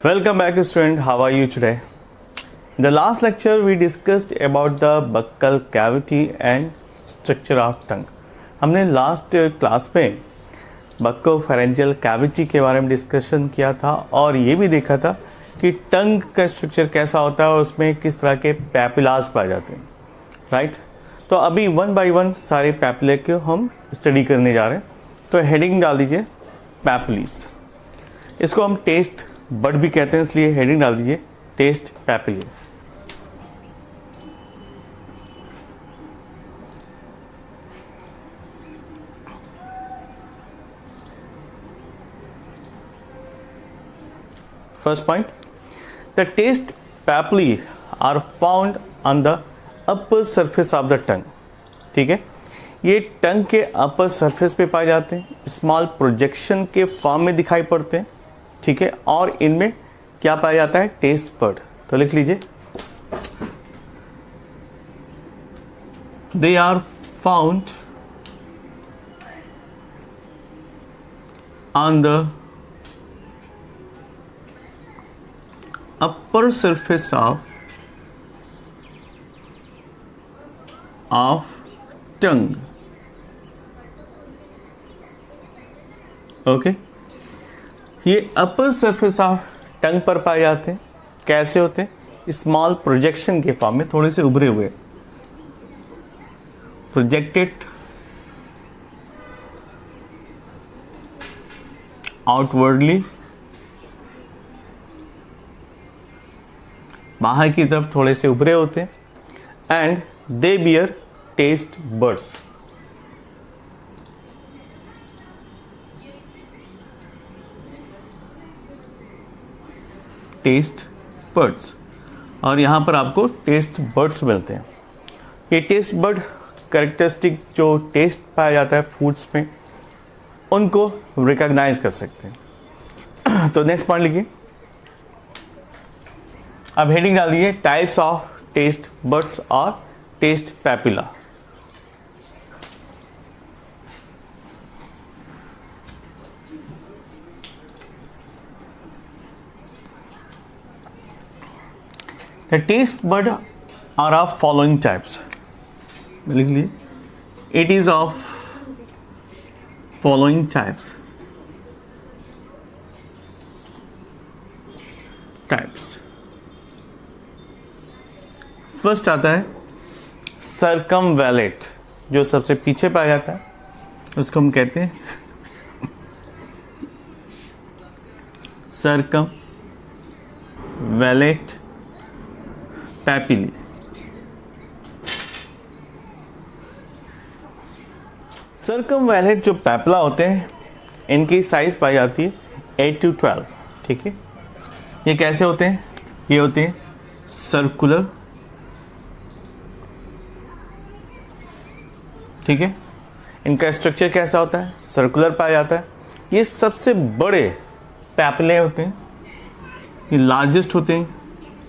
Welcome back student, how are you today? In the last lecture we discussed about the buccal cavity and structure of tongue. हमने last class में buccopharyngeal cavity के बारे में discussion किया था और ये भी देखा था कि टंग का स्ट्रक्चर कैसा होता है और उसमें किस तरह के पैपिलास पाए जाते हैं, राइट? तो अभी वन बाय वन सारे पैपिले को हम स्टडी करने जा रहे हैं। तो हेडिंग डाल दीजिए पैपिलीज। इसको हम टेस्ट बड भी कहते हैं, इसलिए हेडिंग डाल दीजिए taste papillae. First point, the taste papillae are found on the upper surface of the tongue. ठीक है, ये टंग के अपर सरफेस पे पाए जाते हैं, स्मॉल प्रोजेक्शन के फॉर्म में दिखाई पड़ते हैं। ठीक है, और इनमें क्या पाया जाता है? Taste bud. तो लिख लीजिए they are found on the upper surface of tongue. Okay, ये अपर सरफेस ऑफ टंग पर पाए जाते हैं। कैसे होते हैं? स्मॉल प्रोजेक्शन के फॉर्म में, थोड़े से उभरे हुए, प्रोजेक्टेड आउटवर्डली, बाहर की तरफ थोड़े से उभरे होते हैं। And they beer taste buds. Test buds, और यहां पर आपको टेस्ट बर्ड्स मिलते हैं। ये टेस्ट बर्ड कैरेक्टरिस्टिक जो टेस्ट पाया जाता है फूड्स में, उनको रिकॉग्नाइज कर सकते हैं। तो नेक्स्ट पॉइंट लिखिए। अब हेडिंग डाल दीजिए टाइप्स ऑफ टेस्ट बर्ड्स और taste papilla. The taste bud are of following types. लिख लीजिए, it is of following types. First आता है सर्कमवैलेट, जो सबसे पीछे पाया जाता है, उसको हम कहते हैं सर्कमवैलेट पैपिली। सर्कमवैलेट जो पैपिला होते हैं, इनकी साइज पाई जाती है 8 to 12। ठीक है, ये कैसे होते हैं? ये होते हैं सर्कुलर। ठीक है, इनका स्ट्रक्चर कैसा होता है? सर्कुलर पाया जाता है। ये सबसे बड़े पैपिले होते हैं, ये लार्जेस्ट होते हैं,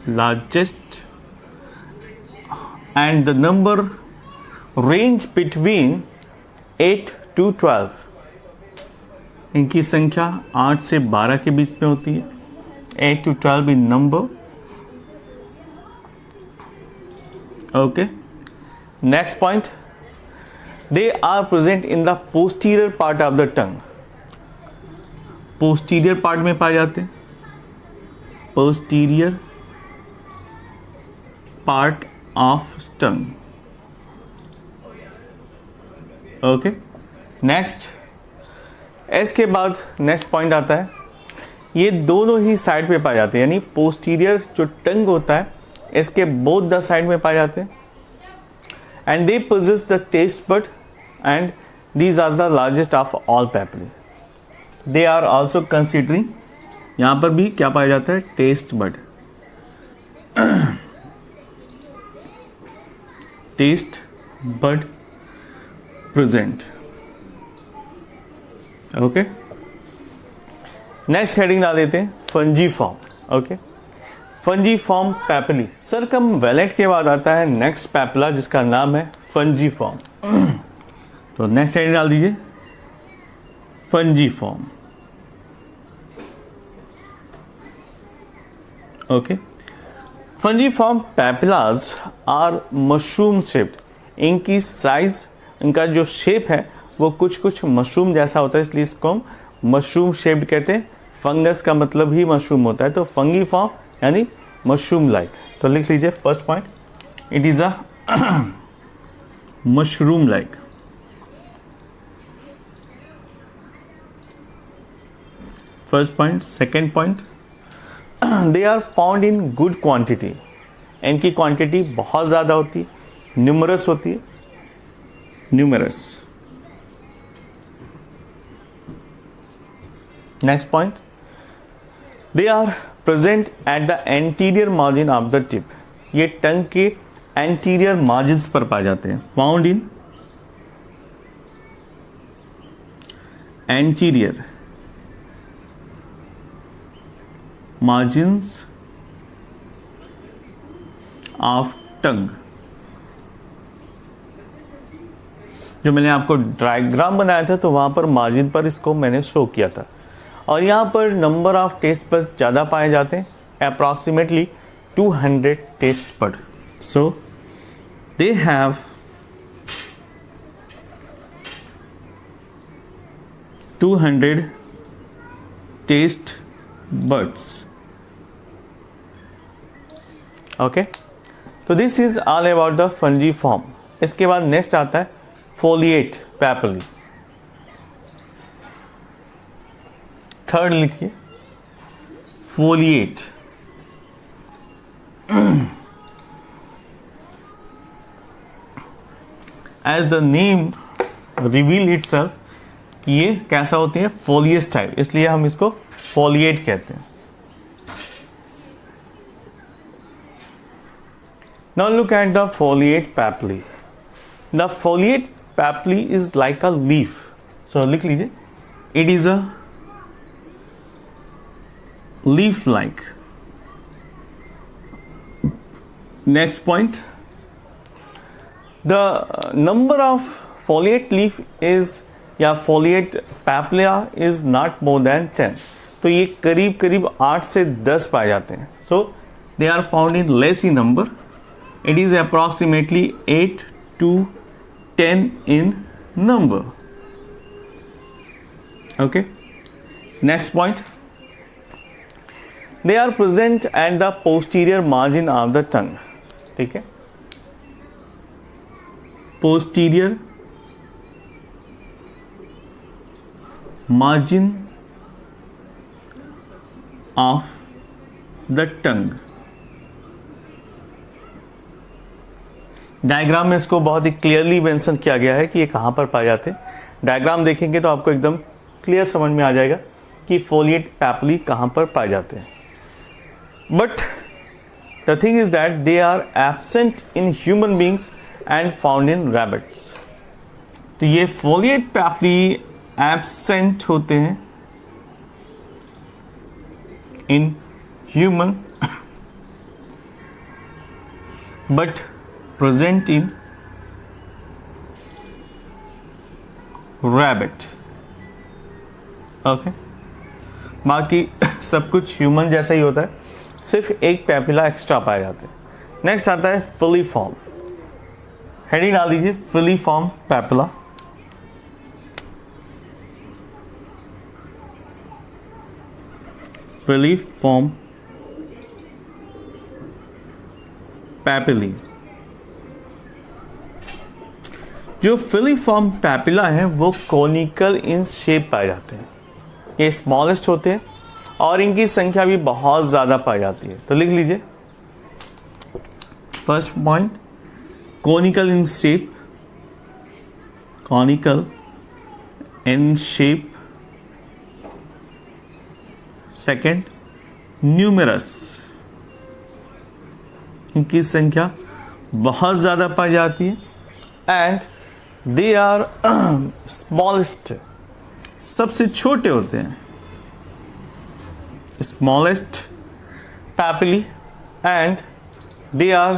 largest, and the number range between 8 to 12। इनकी संख्या 8 से 12 के बीच में होती है। 8 to 12 in number। Okay, next point, they are present in the posterior part of the tongue। posterior part में पाए जाते हैं, posterior part of tongue। Okay, next, इसके बाद नेक्स्ट पॉइंट आता है, ये दोनों ही साइड पे पाए जाते हैं, यानी पोस्टीरियर जो टंग होता है, इसके बोथ द साइड में पाए जाते हैं। And they possess the taste bud and these are the largest of all papillae. They are also considering, यहां पर भी क्या पाया जाता है? Taste bud. Taste bud present. Okay, next heading डाल देते हैं फंजीफॉर्म। Okay, फंजीफॉर्म papillae. सर्कमवैलेट के बाद आता है नेक्स्ट पैपिला, जिसका नाम है फंजीफॉर्म। तो नेक्स्ट हेडिंग डाल दीजिए फंजीफॉर्म। ओके, फंजीफॉर्म पैपिलाज आर मशरूम शेप्ड, इनकी साइज, इनका जो शेप है वो कुछ कुछ मशरूम जैसा होता है, इसलिए इसको हम मशरूम शेप्ड कहते हैं। फंगस का मतलब ही मशरूम होता है, तो फंगीफॉर्म यानी मशरूम लाइक। तो लिख लीजिए first point, it is a mushroom like. First point. Second point, they are found in good quantity, इनकी क्वांटिटी बहुत ज़्यादा होती है, न्यूमरस होती है, numerous. Next point, they are present at the anterior margin of the tip, ये tongue के anterior margins पर पाए जाते हैं। Found in anterior margins of tongue. जो मैंने आपको डायग्राम बनाया था तो वहां पर मार्जिन पर इसको मैंने शो किया था, और यहाँ पर नंबर ऑफ टेस्ट पर ज़्यादा पाए जाते हैं, अप्रॉक्सीमेटली 200 टेस्ट पर। So they have 200 taste birds. Okay, तो this is all about the fungiform. इसके बाद नेक्स्ट आता है फोलिएट पैपिली। थर्ड लिखिए, foliate. As the name reveal itself कि ये कैसा होती है, फोलियस टाइप, इसलिए हम इसको फोलिएट कहते हैं। Now look at the foliate papillae. The foliate papillae is like a leaf. So लिख लीजिए, it is a leaf like. Next point, the number of foliate leaf is या foliate papilla is not more than 10, तो ये करीब करीब 8 से 10 पाए जाते हैं। So they are found in less in number, it is approximately 8 to 10 in number. Okay, next point, they are present at the posterior margin of the tongue. ठीक है, posterior margin of the tongue। Diagram में इसको बहुत ही clearly mention किया गया है कि ये कहां पर पाए जाते हैं। डायग्राम देखेंगे तो आपको एकदम क्लियर समझ में आ जाएगा कि फोलिएट पैपिली कहां पर पाए जाते हैं। But the thing is that they are absent in human beings and found in rabbits. तो ये फोलिएट पैपिली एब्सेंट होते हैं in human but present in rabbit. Okay, बाकी सब कुछ ह्यूमन जैसा ही होता है, सिर्फ एक पैपिला एक्स्ट्रा पाए जाते हैं। नेक्स्ट आता है फिलीफॉर्म। हेडिंग डाल दीजिए, फिलीफॉर्म पैपिला। Filiform papillae. जो फिलीफॉर्म पैपिला है वो कोनिकल इन शेप पाए जाते हैं, ये स्मॉलेस्ट होते हैं और इनकी संख्या भी बहुत ज़्यादा पाई जाती है। तो लिख लीजिए first point, conical in shape, conical in shape. Second, numerous, इनकी संख्या बहुत ज़्यादा पाई जाती है। एंड दे आर स्मॉलेस्ट, सबसे छोटे होते हैं, smallest papilli, and they are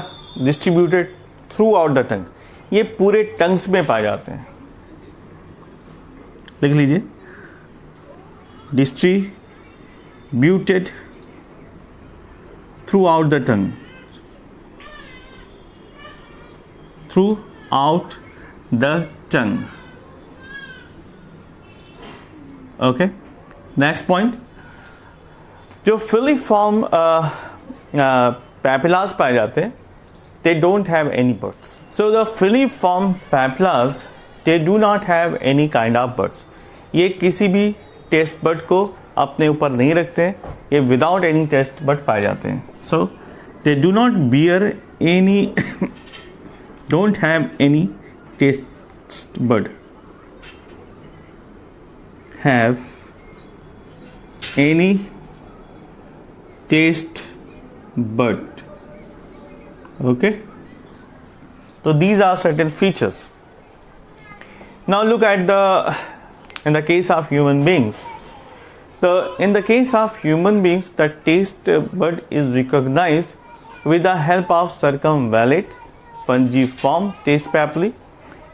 distributed throughout the tongue, ये पूरे टंग्स में पाए जाते हैं। लिख लीजिए, distributed throughout the tongue, throughout the tongue. Okay, next point, जो filiform papillas पाए जाते हैं, they don't have any buds. So the filiform papillas, they do not have any kind of buds. ये किसी भी टेस्ट बड को अपने ऊपर नहीं रखते हैं, ये विदाउट एनी टेस्ट बड पाए जाते हैं. So they do not bear any, don't have any taste bud, have any taste bud. Okay, so these are certain features. Now look at in the case of human beings. In the case of human beings, the taste bud is recognized with the help of circumvallate fungiform taste papillae.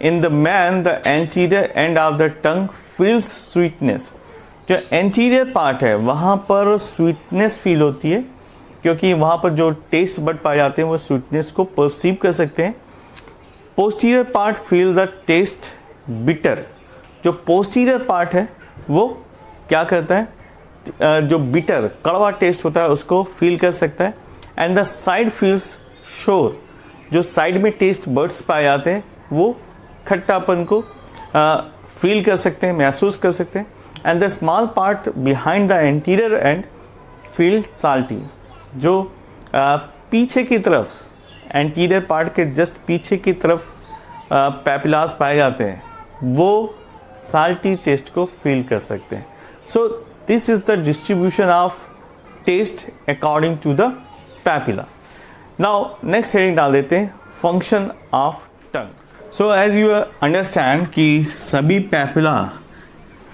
In the man, the anterior end of the tongue feels sweetness. जो anterior part है वहाँ पर sweetness feel होती है, क्योंकि वहाँ पर जो taste bud पाए जाते हैं वो sweetness को perceive कर सकते हैं. Posterior part feel the taste bitter. जो पोस्टीरियर पार्ट है वो क्या करता है, जो बिटर कड़वा टेस्ट होता है उसको फील कर सकता है. And the side feels sure, जो साइड में टेस्ट बर्ड्स पाए जाते हैं वो खट्टापन को फील कर सकते हैं, महसूस कर सकते हैं. And the small part behind the anterior and feel salty, जो पीछे की तरफ, एंटीरियर पार्ट के जस्ट पीछे की तरफ पैपिलास पाए जाते हैं, वो साल्टी टेस्ट को फील कर सकते हैं. So this is the distribution of taste according to the papilla. Now next heading डाल देते हैं, function of tongue. So as you understand कि सभी पैपिला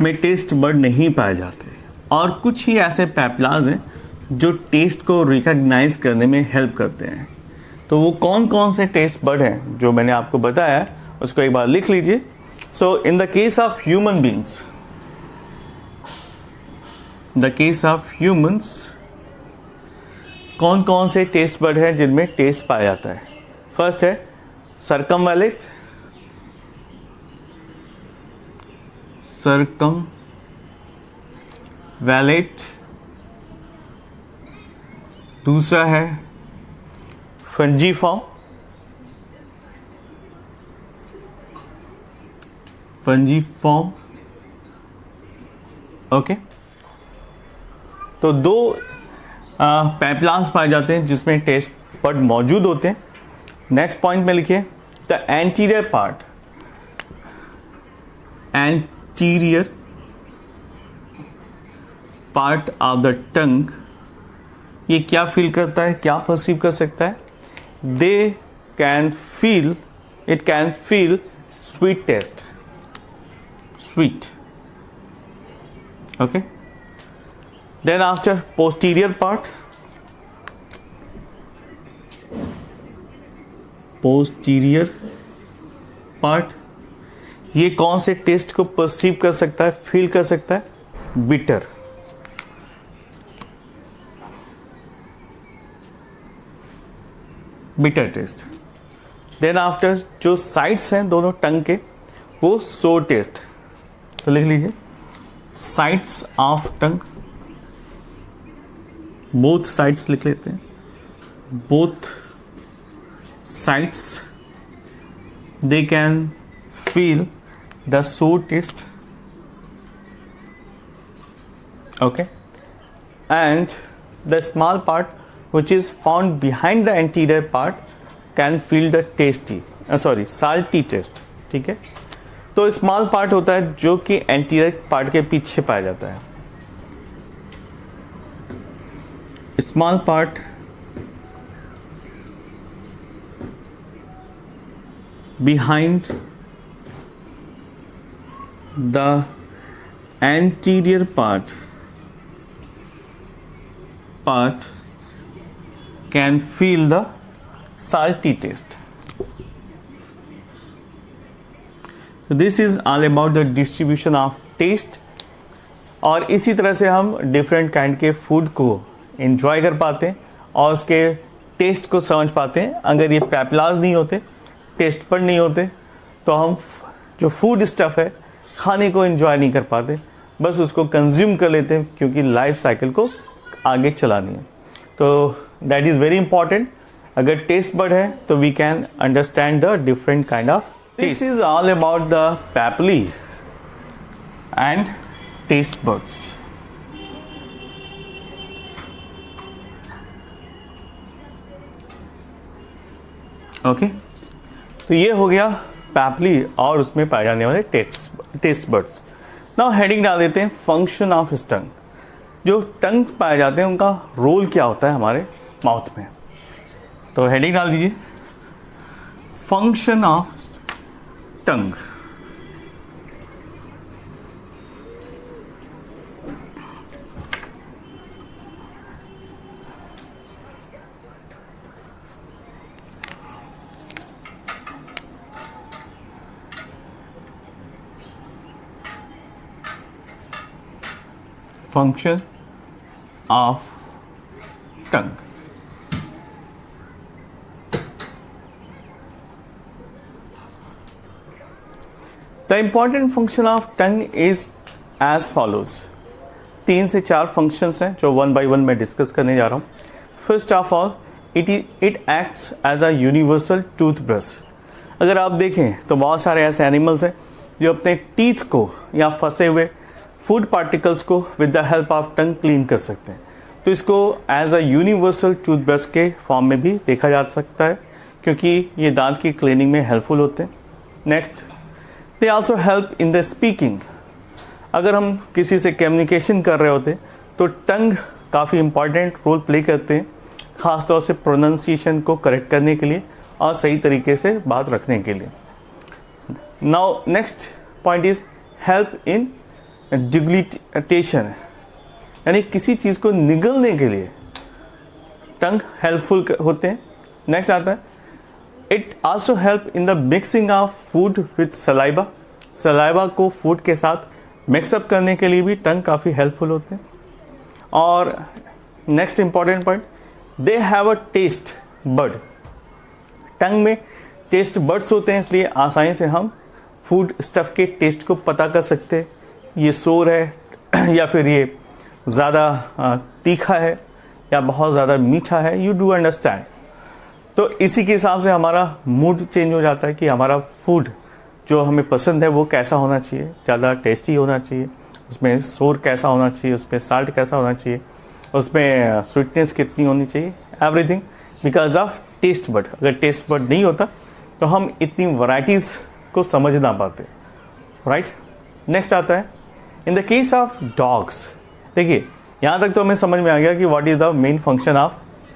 में टेस्ट बड नहीं पाए जाते, और कुछ ही ऐसे पैपिलाज हैं जो टेस्ट को रिकॉग्नाइज करने में हेल्प करते हैं. तो वो कौन कौन से टेस्ट बड हैं जो मैंने आपको बताया, उसको एक बार लिख लीजिए. So in the case of human beings, कौन कौन से टेस्ट बड है जिनमें टेस्ट पाया जाता है. फर्स्ट है सर्कमवैलेट, दूसरा है फंजीफॉर्म, ओके. तो दो पैपिलास पाए जाते हैं जिसमें टेस्ट बड मौजूद होते हैं. नेक्स्ट पॉइंट में लिखिए the anterior part of the टंग, ये क्या फील करता है, क्या परसीव कर सकता है. It can feel sweet taste, sweet. Okay, then after posterior part, ये कौन से टेस्ट को परसीव कर सकता है, फील कर सकता है, बिटर. टेस्ट. देन आफ्टर जो साइड्स हैं दोनों टंग के, वो सोर टेस्ट. तो लिख लीजिए sides of tongue, both sides लिख लेते हैं. Both sides they can feel the सोर test. Okay, and the small part which is found behind the anterior part can feel the salty taste. ठीक है, तो स्मॉल पार्ट होता है जो कि एंटीरियर पार्ट के पीछे पाया जाता है. Small part behind the anterior part can feel the salty taste. So this is all about the distribution of taste. और इसी तरह से हम डिफरेंट काइंड के फूड को एंजॉय कर पाते हैं और उसके टेस्ट को समझ पाते हैं। अगर ये पैपिलाज नहीं होते, टेस्ट पर नहीं होते, तो हम जो फूड स्टफ है खाने को एंजॉय नहीं कर पाते, बस उसको कंज्यूम कर लेते हैं क्योंकि लाइफ साइकिल को आगे चलानी है। तो दैट इज़ वेरी इंपॉर्टेंट। अगर टेस्ट बड है तो we can understand the different kind of taste. This is all about the papillae and taste buds. Okay, तो ये हो गया पैपिली और उसमें पाए जाने वाले टेस्ट बड्स। नाउ हेडिंग डाल देते हैं फंक्शन ऑफ टंग। जो टंग पाए जाते हैं उनका रोल क्या होता है हमारे माउथ में। तो हेडिंग डाल दीजिए function of tongue. Function of tongue. The important function of tongue is as follows. 3 से 4 फंक्शंस हैं जो 1 by 1 मैं डिस्कस करने जा रहा हूँ। First of all it acts as a universal toothbrush. अगर आप देखें तो बहुत सारे ऐसे एनिमल्स हैं जो अपने टीथ को या फंसे हुए फूड पार्टिकल्स को with the help of tongue clean कर सकते हैं। तो इसको एज अ यूनिवर्सल टूथब्रश के फॉर्म में भी देखा जा सकता है क्योंकि ये दांत की क्लीनिंग में हेल्पफुल होते हैं। Next, they also help in the speaking. अगर हम किसी से कम्युनिकेशन कर रहे होते हैं तो टंग काफ़ी इंपॉर्टेंट रोल प्ले करते हैं, ख़ासतौर से प्रोनाउंसिएशन को करेक्ट करने के लिए और सही तरीके से बात रखने के लिए। Now next point is help in deglutition, यानी किसी चीज़ को निगलने के लिए टंग हेल्पफुल होते हैं। नेक्स्ट आता है it also help in the mixing of food with saliva. Saliva को फूड के साथ मिक्सअप करने के लिए भी टंग काफ़ी हेल्पफुल होते हैं। और next important point, they have a taste bud. Tongue में टेस्ट बड्स होते हैं, इसलिए आसानी से हम फूड स्टफ के टेस्ट को पता कर सकते हैं। ये सोर है या फिर ये ज़्यादा तीखा है या बहुत ज़्यादा मीठा है, यू डू अंडरस्टैंड। तो इसी के हिसाब से हमारा मूड चेंज हो जाता है कि हमारा फूड जो हमें पसंद है वो कैसा होना चाहिए, ज़्यादा टेस्टी होना चाहिए, उसमें सोर कैसा होना चाहिए, उसमें साल्ट कैसा होना चाहिए, उसमें स्वीटनेस कितनी होनी चाहिए, everything because of taste bud. अगर टेस्ट बड नहीं होता तो हम इतनी वैराइटीज़ को समझ ना पाते, राइट। नेक्स्ट आता है इन द केस ऑफ डॉग्स। देखिए यहाँ तक तो हमें समझ में आ गया कि what is the main function of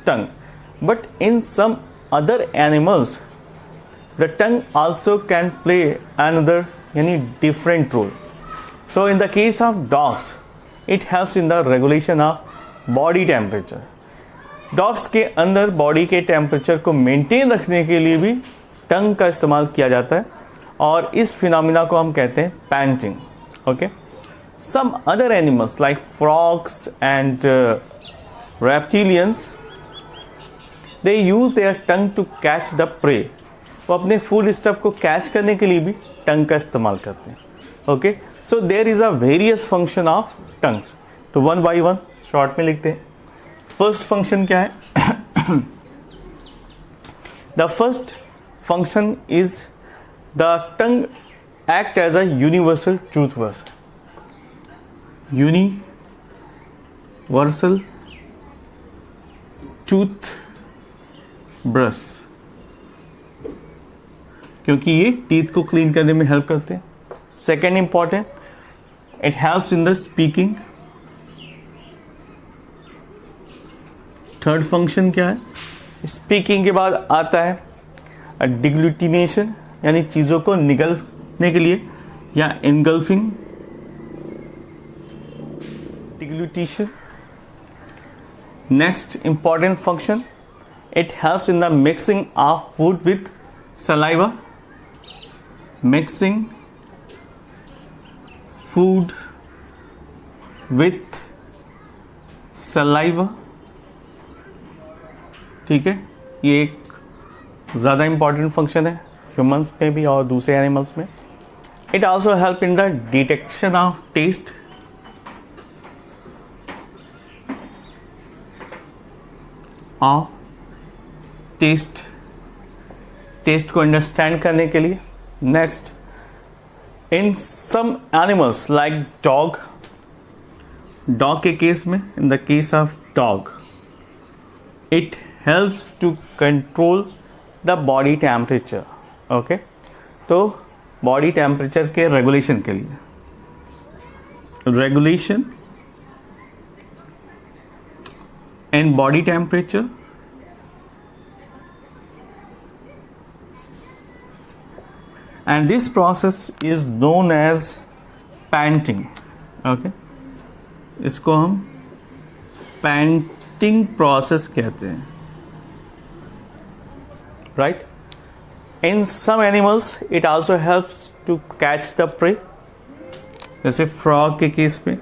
tongue, but in some other animals the tongue also can play another यानी different role. So in the case of dogs it helps in the regulation of body temperature. Dogs के अंदर body के temperature को maintain रखने के लिए भी टंग का इस्तेमाल किया जाता है और इस फिनोमिना को हम कहते हैं panting. Okay, some other animals like frogs and reptilians they use their tongue to catch the prey. वो अपने फूड स्टफ को कैच करने के लिए भी टंग का इस्तेमाल करते हैं। Okay, so there is a various function of tongues. तो 1 by 1 शॉर्ट में लिखते हैं। फर्स्ट फंक्शन क्या है? The first function is the tongue act as a universal toothbrush. Universal toothbrush, क्योंकि ये टीथ को क्लीन करने में हेल्प करते हैं। Second important, it helps in the speaking. Third function क्या है? स्पीकिंग के बाद आता है डिग्लूटिनेशन, यानी चीज़ों को निगलने के लिए, या engulfing, deglutition. Next important function, it helps in the mixing of food with saliva. Mixing food with saliva. ठीक है, ये एक ज़्यादा इम्पॉर्टेंट फंक्शन है ह्यूमंस में भी और दूसरे एनिमल्स में. It also help in the detection of taste, taste को अंडरस्टैंड करने के लिए. Next, in some animals like dog के केस में, in the case of dog, it helps to control the body temperature. Okay, तो body temperature के regulation के लिए, regulation in body temperature and this process is known as panting. Okay, इसको हम panting process कहते हैं. Right? In some animals it also helps to catch the prey, जैसे frog के केस में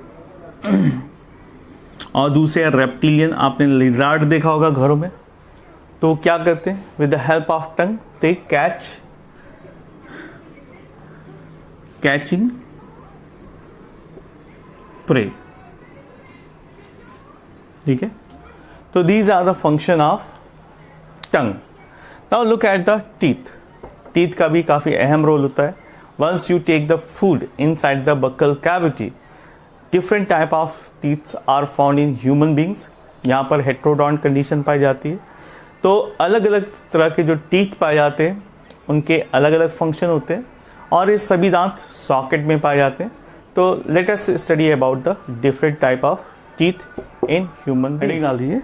और दूसरे रेप्टिलियन, आपने लिजार्ड देखा होगा घरों में, तो क्या करते हैं, with the help of tongue they catching prey. ठीक है, तो these are the function of tongue. Now look at the teeth. teeth का भी काफ़ी अहम रोल होता है. Once you take the food inside the buccal cavity, different type of teeth are found in human beings. यहाँ पर heterodont condition पाई जाती है. तो अलग अलग तरह के जो टीथ पाए जाते हैं उनके अलग अलग फंक्शन होते हैं और ये सभी दांत सॉकेट में पाए जाते हैं. तो let us study about the different type of teeth in human. Heading डाल दीजिए,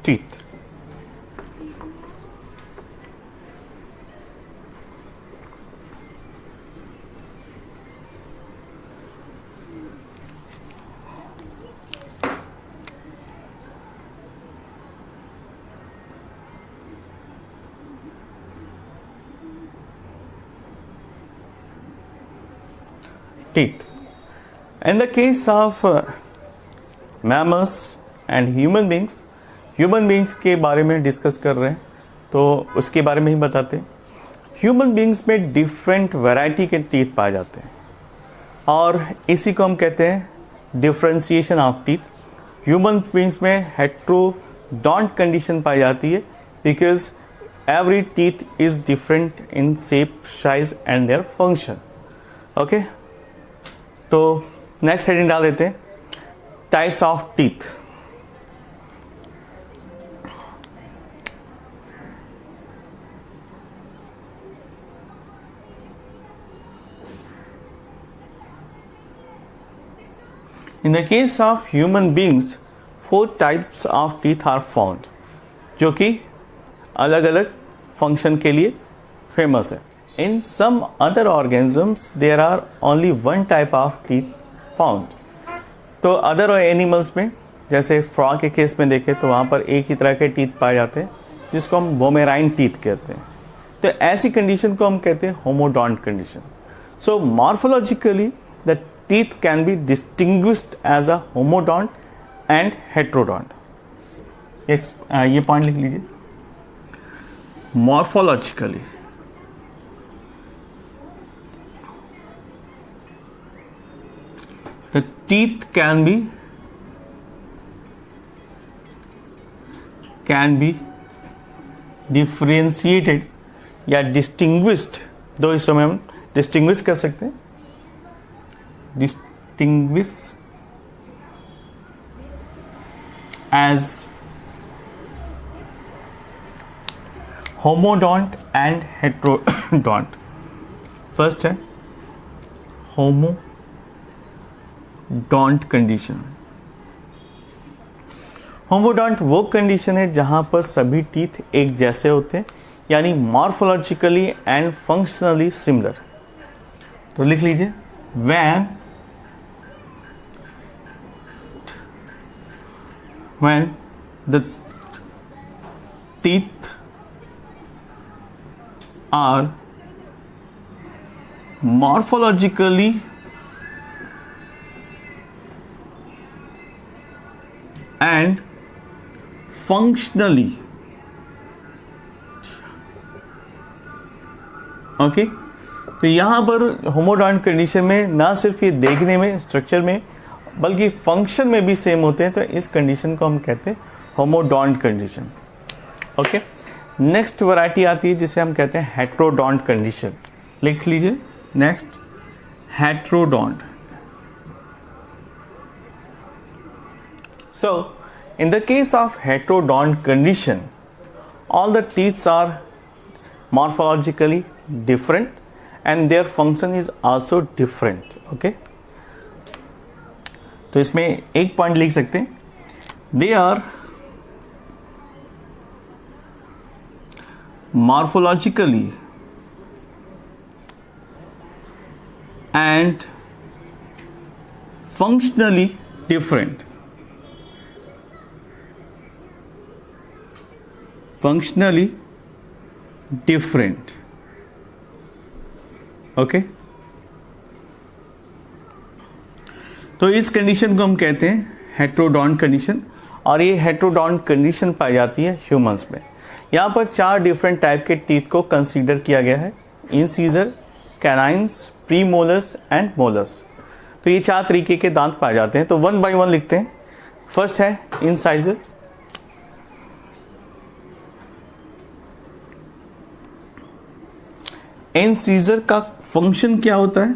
teeth. Teeth. In the case of mammals and human beings के बारे में डिस्कस कर रहे हैं तो उसके बारे में ही बताते हैं. ह्यूमन बींग्स में डिफरेंट वैरायटी के टीथ पाए जाते हैं और इसी को हम कहते हैं differentiation of teeth. Human beings में हेट्रोडॉन्ट कंडीशन पाई जाती है because every teeth is different in shape, size and their function. Okay, तो नेक्स्ट हेडिंग डाल देते हैं, types of teeth. In the case of human beings 4 types of teeth are found, जो कि अलग अलग फंक्शन के लिए फेमस है. In some other organisms there are only one type of teeth found. तो अदर एनिमल्स में, जैसे फ्रॉग के केस में देखें तो वहाँ पर एक ही तरह के टीथ पाए जाते हैं जिसको हम बोमेराइन टीथ कहते हैं. तो ऐसी कंडीशन को हम कहते हैं homodont condition. So morphologically the teeth can be distinguished as a homodont and heterodont. ये पॉइंट लिख लीजिए, morphologically the teeth can be differentiated या distinguished. दो हिस्सों में हम डिस्टिंग्विश कर सकते हैं. Distinguish as homodont and heterodont. First है होमोडॉन्ट कंडीशन. होमोडॉन्ट वो कंडीशन है जहां पर सभी टीथ एक जैसे होते हैं, यानी मॉर्फोलॉजिकली एंड फंक्शनली सिमिलर. तो लिख लीजिए, when the teeth are morphologically and functionally okay, तो यहाँ पर होमोडॉन्ट कंडीशन में ना सिर्फ ये देखने में, स्ट्रक्चर में, बल्कि फंक्शन में भी सेम होते हैं, तो इस कंडीशन को हम कहते हैं homodont condition. Okay, next variety आती है जिसे हम कहते हैं हेट्रोडॉन्ट कंडीशन। लिख लीजिए, next heterodont. So, in the case of heterodont condition, all the teeth are morphologically different and their function is also different. Okay? तो इसमें एक पॉइंट लिख सकते हैं, they are morphologically and functionally different. Functionally different. Okay, तो इस condition को हम कहते हैं हेट्रोडॉन्ट कंडीशन, और ये हेट्रोडॉन्ट कंडीशन पाई जाती है ह्यूमंस में। यहाँ पर 4 डिफरेंट टाइप के टीथ को कंसीडर किया गया है, incisor, canines, premolars and molars. तो ये 4 तरीके के दांत पाए जाते हैं, तो 1 बाय 1 लिखते हैं। फर्स्ट है इंसाइजर। इंसीजर का फंक्शन क्या होता है?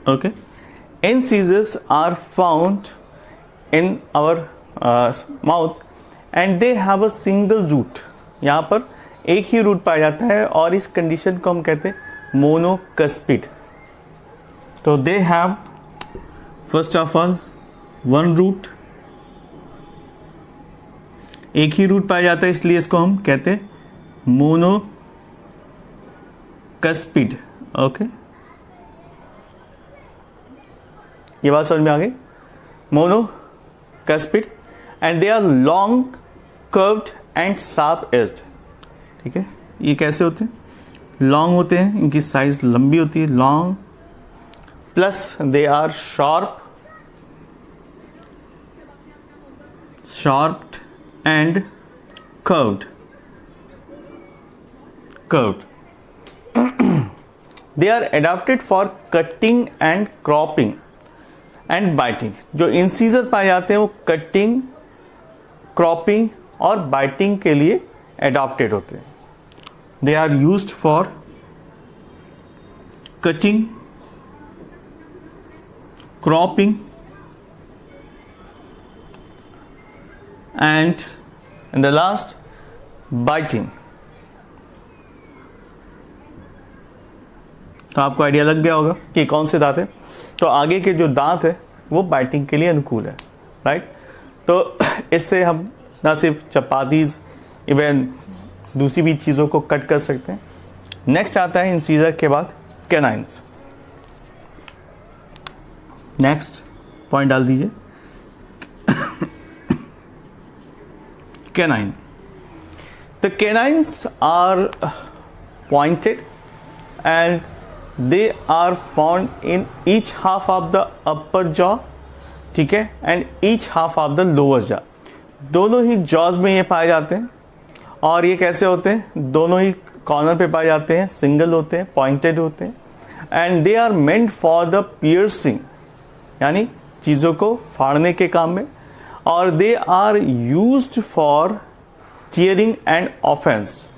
Okay, incisors are found in our mouth and they have a single root. यहाँ पर एक ही रूट पाया जाता है और इस कंडीशन को हम कहते हैं मोनोकस्पिड। तो they have first of all 1 root, एक ही रूट पाया जाता है, इसलिए इसको हम कहते हैं मोनोकस्पिड। ओके, ये बात समझ में आ गई? Monocuspid and they are long, curved and sharp edged. ठीक है, ये कैसे होते हैं? लॉन्ग होते हैं, इनकी साइज लंबी होती है, long, plus they are sharped and curved. They are adapted for cutting and cropping and biting. जो इंसीजर पाए जाते हैं वो कटिंग, क्रॉपिंग और बाइटिंग के लिए एडाप्टेड होते हैं। They are used for cutting, cropping and in the last biting. तो आपको आइडिया लग गया होगा कि कौन से दांत है। तो आगे के जो दांत है वो बाइटिंग के लिए अनुकूल है, राइट। तो इससे हम ना सिर्फ चपातीज, इवन दूसरी भी चीज़ों को कट कर सकते हैं। नेक्स्ट आता है इंसीजर के बाद कैनाइन्स। नेक्स्ट पॉइंट डाल दीजिए, canine. The canines are pointed and they are found in each half of the upper jaw, ठीक है, and each half of the lower jaw। दोनों ही जॉज में ये पाए जाते हैं। और ये कैसे होते हैं? दोनों ही कॉर्नर पे पाए जाते हैं, सिंगल होते हैं, पॉइंटेड होते हैं, and they are meant for the piercing, यानी चीज़ों को फाड़ने के काम में, और they are used for tearing and offense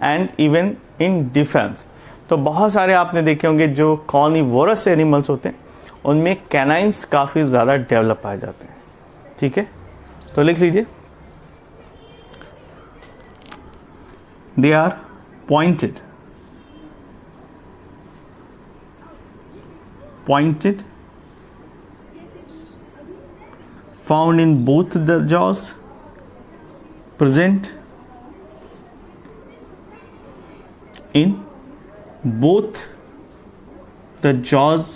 and even in defense. तो बहुत सारे आपने देखे होंगे जो कॉर्निवोरस एनिमल्स होते हैं उनमें कैनाइन्स काफ़ी ज़्यादा डेवलप पाए जाते हैं। ठीक है, तो लिख लीजिए, they are pointed, found in both the jaws, present in both the jaws,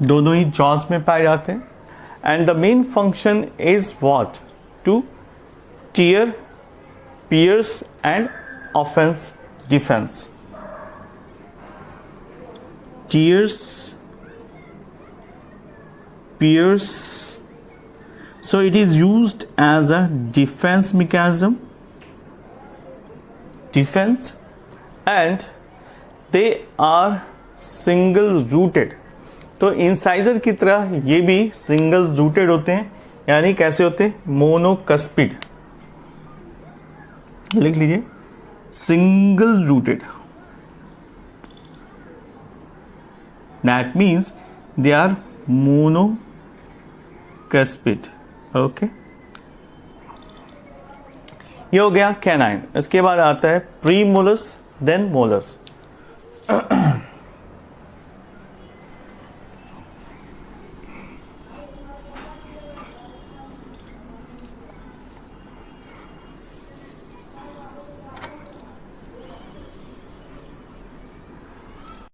दोनों ही jaws में पाए जाते हैं, and the main function is what? To tear, pierce and offense, defense. Tears, pierce, so it is used as a defense mechanism defense and they are single rooted. तो incisor की तरह ये भी सिंगल रूटेड होते हैं, यानी कैसे होते हैं, मोनोकस्पिड। लिख लीजिए, single rooted, that means they are monocuspid. Okay, ये हो गया कैनाइन। इसके बाद आता है प्री मोलस देन मोलस।